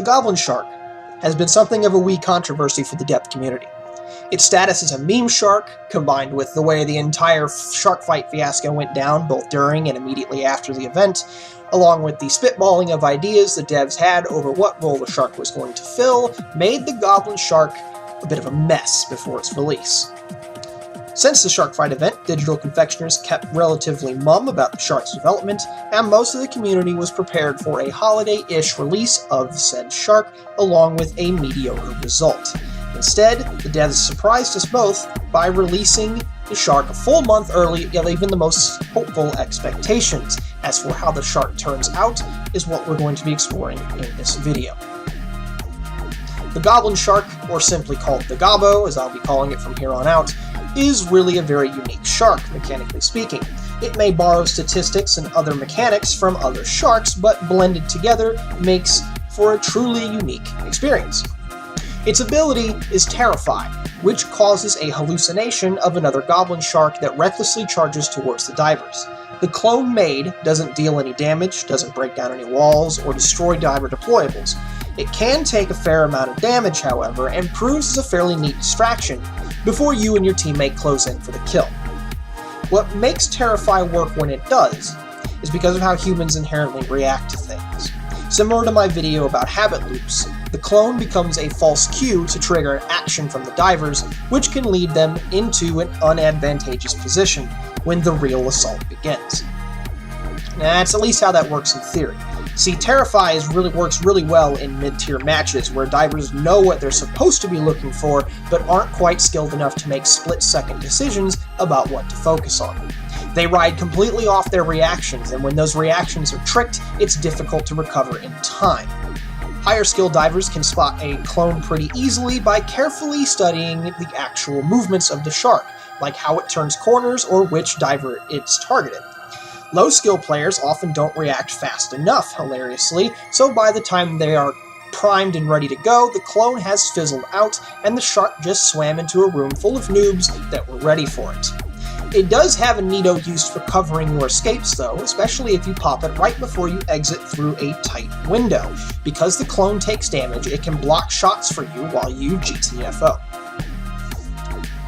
Goblin Shark has been something of a wee controversy for the depth community. Its status as a meme shark, combined with the way the entire shark fight fiasco went down both during and immediately after the event, along with the spitballing of ideas the devs had over what role the shark was going to fill, made the Goblin Shark a bit of a mess before its release. Since the Shark Fight event, digital confectioners kept relatively mum about the shark's development, and most of the community was prepared for a holiday-ish release of said shark, along with a mediocre result. Instead, the devs surprised us both by releasing the shark a full month early, leaving the most hopeful expectations. As for how the shark turns out, is what we're going to be exploring in this video. The Goblin Shark, or simply called the Gobbo, as I'll be calling it from here on out, is really a very unique shark, mechanically speaking. It may borrow statistics and other mechanics from other sharks, but blended together makes for a truly unique experience. Its ability is Terrify, which causes a hallucination of another Goblin Shark that recklessly charges towards the divers. The clone made doesn't deal any damage, doesn't break down any walls, or destroy diver deployables. It can take a fair amount of damage, however, and proves as a fairly neat distraction before you and your teammate close in for the kill. What makes Terrify work when it does is because of how humans inherently react to things. Similar to my video about habit loops, the clone becomes a false cue to trigger an action from the divers, which can lead them into an unadvantageous position when the real assault begins. That's at least how that works in theory. See, Terrify works really well in mid-tier matches, where divers know what they're supposed to be looking for, but aren't quite skilled enough to make split-second decisions about what to focus on. They ride completely off their reactions, and when those reactions are tricked, it's difficult to recover in time. Higher skill divers can spot a clone pretty easily by carefully studying the actual movements of the shark, like how it turns corners or which diver it's targeted. Low skill players often don't react fast enough, hilariously, so by the time they are primed and ready to go, the clone has fizzled out, and the shark just swam into a room full of noobs that were ready for it. It does have a neato use for covering your escapes though, especially if you pop it right before you exit through a tight window. Because the clone takes damage, it can block shots for you while you GTFO.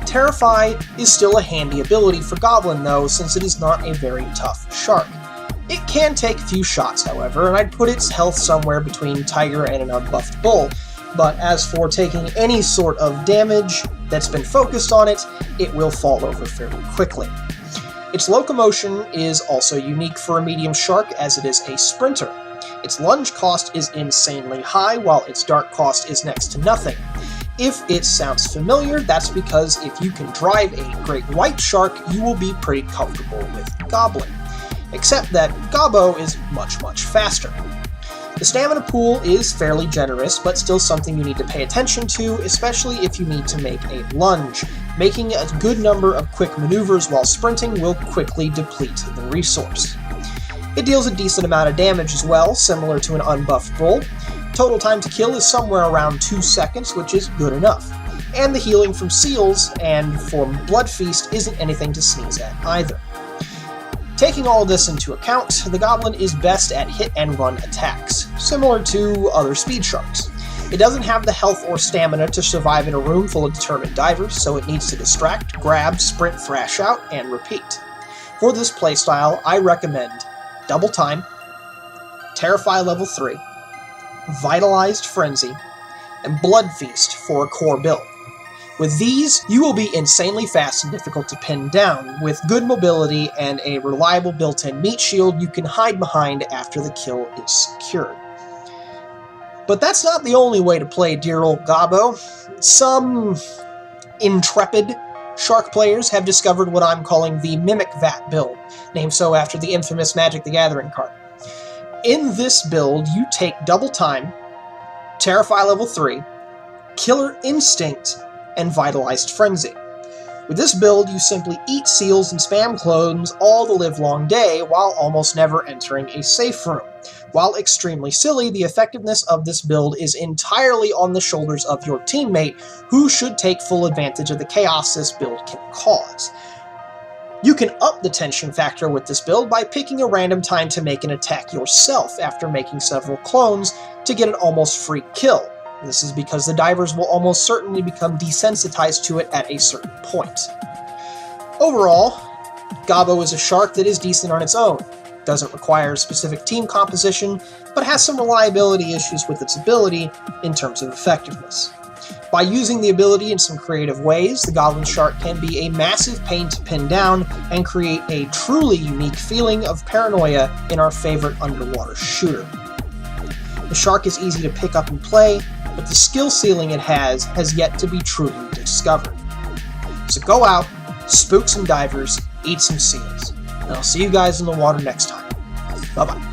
Terrify is still a handy ability for Goblin though, since it is not a very tough shark. It can take a few shots however, and I'd put its health somewhere between Tiger and an unbuffed Bull, but as for taking any sort of damage that's been focused on it, it will fall over fairly quickly. Its locomotion is also unique for a medium shark as it is a sprinter. Its lunge cost is insanely high, while its dart cost is next to nothing. If it sounds familiar, that's because if you can drive a great white shark, you will be pretty comfortable with Goblin. Except that Gobbo is much, much faster. The stamina pool is fairly generous, but still something you need to pay attention to, especially if you need to make a lunge. Making a good number of quick maneuvers while sprinting will quickly deplete the resource. It deals a decent amount of damage as well, similar to an unbuffed Bull. Total time to kill is somewhere around 2 seconds, which is good enough. And the healing from seals and from Blood Feast isn't anything to sneeze at either. Taking all of this into account, the Goblin is best at hit-and-run attacks, similar to other speed sharks. It doesn't have the health or stamina to survive in a room full of determined divers, so it needs to distract, grab, sprint, thrash out, and repeat. For this playstyle, I recommend Double Time, Terrify level 3, Vitalized Frenzy, and Blood Feast for a core build. With these, you will be insanely fast and difficult to pin down, with good mobility and a reliable built-in meat shield you can hide behind after the kill is secured. But that's not the only way to play dear old Gobbo. Some intrepid shark players have discovered what I'm calling the Mimic Vat build, named so after the infamous Magic the Gathering card. In this build, you take Double Time, Terrify level 3, Killer Instinct, and Vitalized Frenzy. With this build, you simply eat seals and spam clones all the livelong day while almost never entering a safe room. While extremely silly, the effectiveness of this build is entirely on the shoulders of your teammate, who should take full advantage of the chaos this build can cause. You can up the tension factor with this build by picking a random time to make an attack yourself after making several clones to get an almost free kill. This is because the divers will almost certainly become desensitized to it at a certain point. Overall, Gobbo is a shark that is decent on its own. Doesn't require specific team composition, but has some reliability issues with its ability in terms of effectiveness. By using the ability in some creative ways, the Goblin Shark can be a massive pain to pin down and create a truly unique feeling of paranoia in our favorite underwater shooter. The shark is easy to pick up and play, but the skill ceiling it has yet to be truly discovered. So go out, spook some divers, eat some seals, and I'll see you guys in the water next time. Bye-bye.